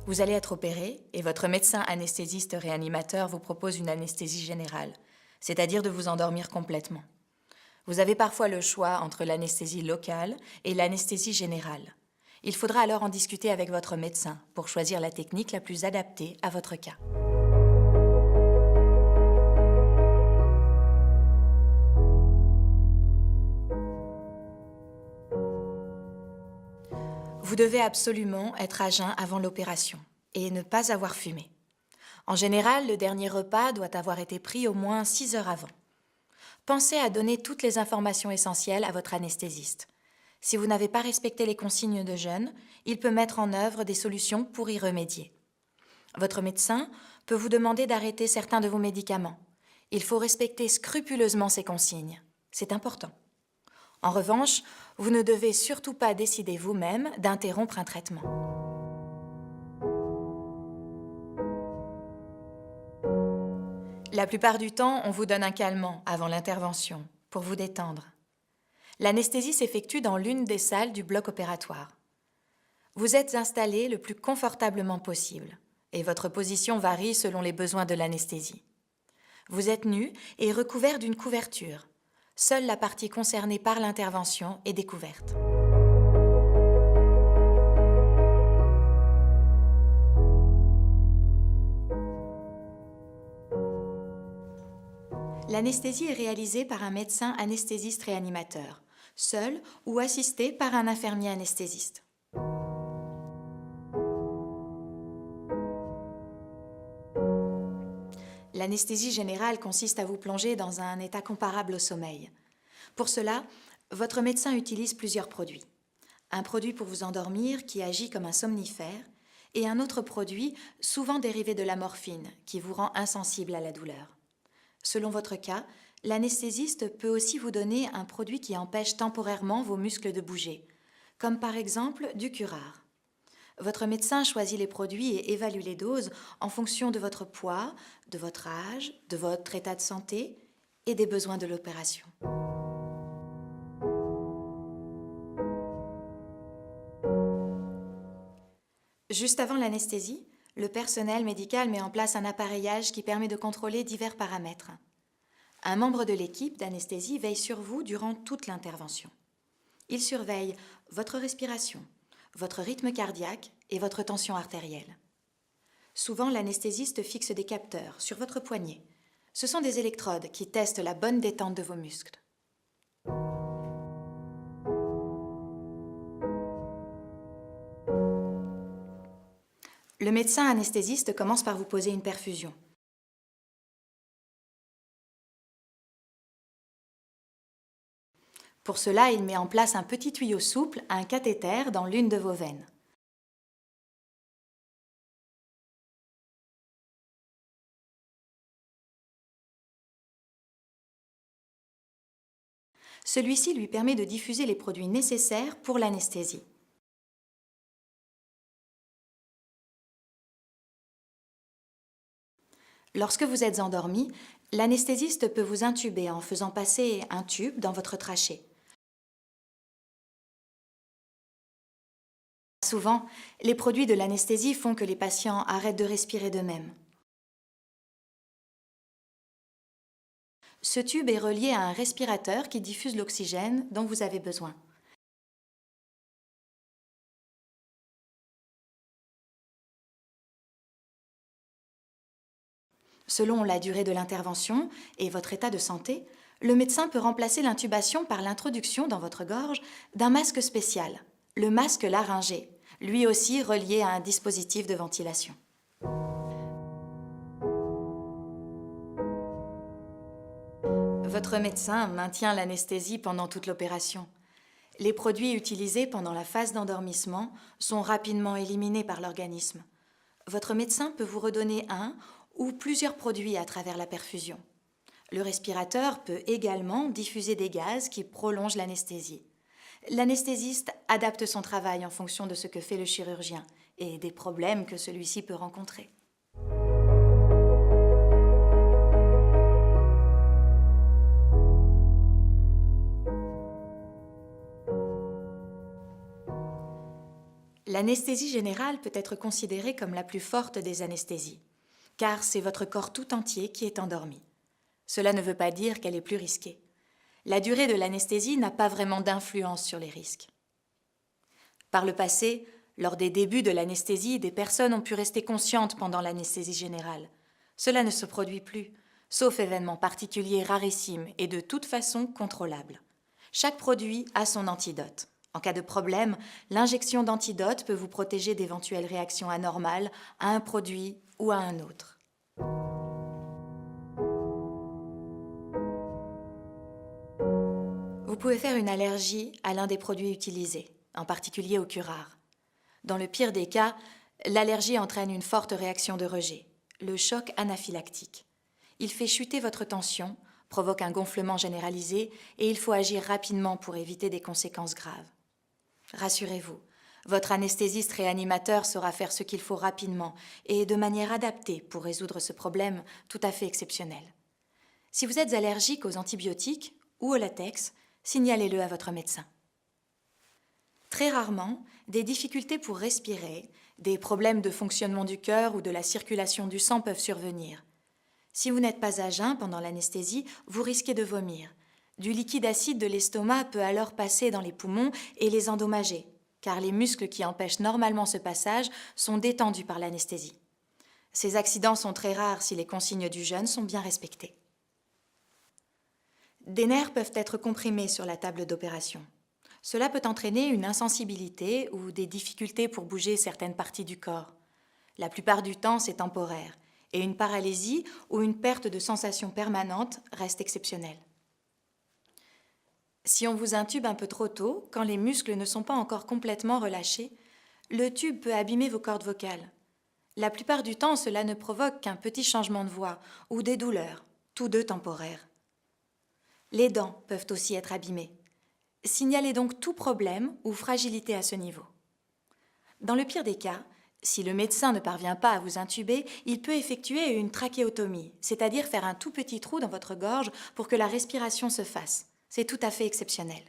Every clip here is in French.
Vous allez être opéré et votre médecin anesthésiste réanimateur vous propose une anesthésie générale, c'est-à-dire de vous endormir complètement. Vous avez parfois le choix entre l'anesthésie locale et l'anesthésie générale. Il faudra alors en discuter avec votre médecin pour choisir la technique la plus adaptée à votre cas. Vous devez absolument être à jeun avant l'opération et ne pas avoir fumé. En général, le dernier repas doit avoir été pris au moins 6 heures avant. Pensez à donner toutes les informations essentielles à votre anesthésiste. Si vous n'avez pas respecté les consignes de jeûne, il peut mettre en œuvre des solutions pour y remédier. Votre médecin peut vous demander d'arrêter certains de vos médicaments. Il faut respecter scrupuleusement ces consignes. C'est important. En revanche, vous ne devez surtout pas décider vous-même d'interrompre un traitement. La plupart du temps, on vous donne un calmant avant l'intervention pour vous détendre. L'anesthésie s'effectue dans l'une des salles du bloc opératoire. Vous êtes installé le plus confortablement possible et votre position varie selon les besoins de l'anesthésie. Vous êtes nu et recouvert d'une couverture. Seule la partie concernée par l'intervention est découverte. L'anesthésie est réalisée par un médecin anesthésiste réanimateur, seul ou assisté par un infirmier anesthésiste. L'anesthésie générale consiste à vous plonger dans un état comparable au sommeil. Pour cela, votre médecin utilise plusieurs produits. Un produit pour vous endormir qui agit comme un somnifère et un autre produit, souvent dérivé de la morphine, qui vous rend insensible à la douleur. Selon votre cas, l'anesthésiste peut aussi vous donner un produit qui empêche temporairement vos muscles de bouger, comme par exemple du curare. Votre médecin choisit les produits et évalue les doses en fonction de votre poids, de votre âge, de votre état de santé et des besoins de l'opération. Juste avant l'anesthésie, le personnel médical met en place un appareillage qui permet de contrôler divers paramètres. Un membre de l'équipe d'anesthésie veille sur vous durant toute l'intervention. Il surveille votre respiration, votre rythme cardiaque et votre tension artérielle. Souvent, l'anesthésiste fixe des capteurs sur votre poignet. Ce sont des électrodes qui testent la bonne détente de vos muscles. Le médecin anesthésiste commence par vous poser une perfusion. Pour cela, il met en place un petit tuyau souple, un cathéter, dans l'une de vos veines. Celui-ci lui permet de diffuser les produits nécessaires pour l'anesthésie. Lorsque vous êtes endormi, l'anesthésiste peut vous intuber en faisant passer un tube dans votre trachée. Souvent, les produits de l'anesthésie font que les patients arrêtent de respirer d'eux-mêmes. Ce tube est relié à un respirateur qui diffuse l'oxygène dont vous avez besoin. Selon la durée de l'intervention et votre état de santé, le médecin peut remplacer l'intubation par l'introduction dans votre gorge d'un masque spécial, le masque laryngé, lui aussi relié à un dispositif de ventilation. Votre médecin maintient l'anesthésie pendant toute l'opération. Les produits utilisés pendant la phase d'endormissement sont rapidement éliminés par l'organisme. Votre médecin peut vous redonner un ou plusieurs produits à travers la perfusion. Le respirateur peut également diffuser des gaz qui prolongent l'anesthésie. L'anesthésiste adapte son travail en fonction de ce que fait le chirurgien et des problèmes que celui-ci peut rencontrer. L'anesthésie générale peut être considérée comme la plus forte des anesthésies, car c'est votre corps tout entier qui est endormi. Cela ne veut pas dire qu'elle est plus risquée. La durée de l'anesthésie n'a pas vraiment d'influence sur les risques. Par le passé, lors des débuts de l'anesthésie, des personnes ont pu rester conscientes pendant l'anesthésie générale. Cela ne se produit plus, sauf événements particuliers rarissimes et de toute façon contrôlables. Chaque produit a son antidote. En cas de problème, l'injection d'antidote peut vous protéger d'éventuelles réactions anormales à un produit ou à un autre. Vous pouvez faire une allergie à l'un des produits utilisés, en particulier au curare. Dans le pire des cas, l'allergie entraîne une forte réaction de rejet, le choc anaphylactique. Il fait chuter votre tension, provoque un gonflement généralisé et il faut agir rapidement pour éviter des conséquences graves. Rassurez-vous, votre anesthésiste réanimateur saura faire ce qu'il faut rapidement et de manière adaptée pour résoudre ce problème tout à fait exceptionnel. Si vous êtes allergique aux antibiotiques ou au latex, signalez-le à votre médecin. Très rarement, des difficultés pour respirer, des problèmes de fonctionnement du cœur ou de la circulation du sang peuvent survenir. Si vous n'êtes pas à jeun pendant l'anesthésie, vous risquez de vomir. Du liquide acide de l'estomac peut alors passer dans les poumons et les endommager, car les muscles qui empêchent normalement ce passage sont détendus par l'anesthésie. Ces accidents sont très rares si les consignes du jeûne sont bien respectées. Des nerfs peuvent être comprimés sur la table d'opération. Cela peut entraîner une insensibilité ou des difficultés pour bouger certaines parties du corps. La plupart du temps, c'est temporaire, et une paralysie ou une perte de sensation permanente reste exceptionnelle. Si on vous intube un peu trop tôt, quand les muscles ne sont pas encore complètement relâchés, le tube peut abîmer vos cordes vocales. La plupart du temps, cela ne provoque qu'un petit changement de voix ou des douleurs, tous deux temporaires. Les dents peuvent aussi être abîmées. Signalez donc tout problème ou fragilité à ce niveau. Dans le pire des cas, si le médecin ne parvient pas à vous intuber, il peut effectuer une trachéotomie, c'est-à-dire faire un tout petit trou dans votre gorge pour que la respiration se fasse. C'est tout à fait exceptionnel.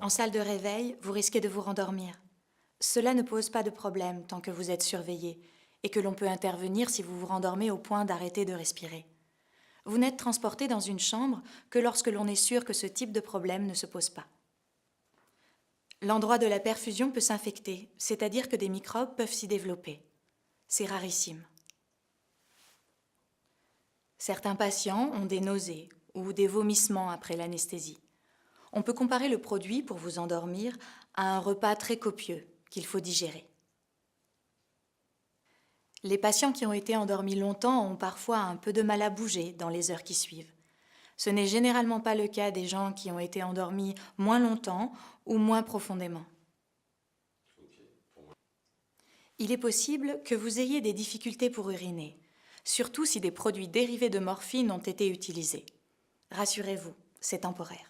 En salle de réveil, vous risquez de vous rendormir. Cela ne pose pas de problème tant que vous êtes surveillé et que l'on peut intervenir si vous vous rendormez au point d'arrêter de respirer. Vous n'êtes transporté dans une chambre que lorsque l'on est sûr que ce type de problème ne se pose pas. L'endroit de la perfusion peut s'infecter, c'est-à-dire que des microbes peuvent s'y développer. C'est rarissime. Certains patients ont des nausées ou des vomissements après l'anesthésie. On peut comparer le produit pour vous endormir à un repas très copieux qu'il faut digérer. Les patients qui ont été endormis longtemps ont parfois un peu de mal à bouger dans les heures qui suivent. Ce n'est généralement pas le cas des gens qui ont été endormis moins longtemps ou moins profondément. Il est possible que vous ayez des difficultés pour uriner, surtout si des produits dérivés de morphine ont été utilisés. Rassurez-vous, c'est temporaire.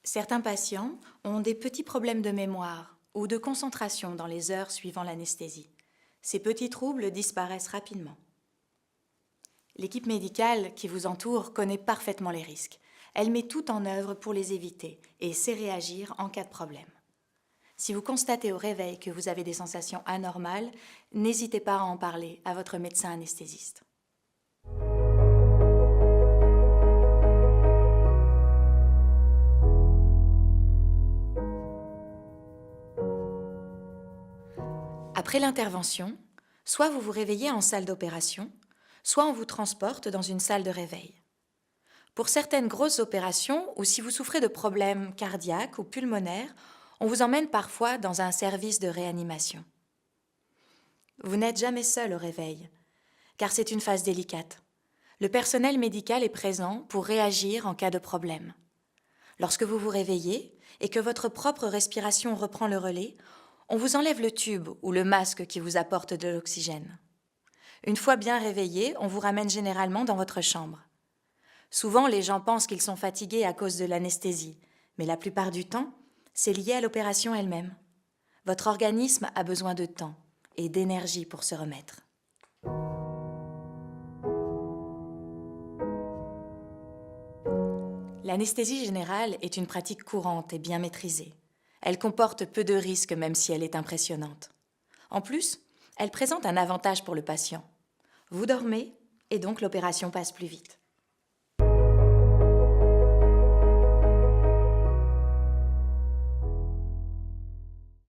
Certains patients ont des petits problèmes de mémoire ou de concentration dans les heures suivant l'anesthésie. Ces petits troubles disparaissent rapidement. L'équipe médicale qui vous entoure connaît parfaitement les risques. Elle met tout en œuvre pour les éviter et sait réagir en cas de problème. Si vous constatez au réveil que vous avez des sensations anormales, n'hésitez pas à en parler à votre médecin anesthésiste. Après l'intervention, soit vous vous réveillez en salle d'opération, soit on vous transporte dans une salle de réveil. Pour certaines grosses opérations ou si vous souffrez de problèmes cardiaques ou pulmonaires, on vous emmène parfois dans un service de réanimation. Vous n'êtes jamais seul au réveil, car c'est une phase délicate. Le personnel médical est présent pour réagir en cas de problème. Lorsque vous vous réveillez et que votre propre respiration reprend le relais, on vous enlève le tube ou le masque qui vous apporte de l'oxygène. Une fois bien réveillé, on vous ramène généralement dans votre chambre. Souvent, les gens pensent qu'ils sont fatigués à cause de l'anesthésie, mais la plupart du temps, c'est lié à l'opération elle-même. Votre organisme a besoin de temps et d'énergie pour se remettre. L'anesthésie générale est une pratique courante et bien maîtrisée. Elle comporte peu de risques même si elle est impressionnante. En plus, elle présente un avantage pour le patient. Vous dormez et donc l'opération passe plus vite.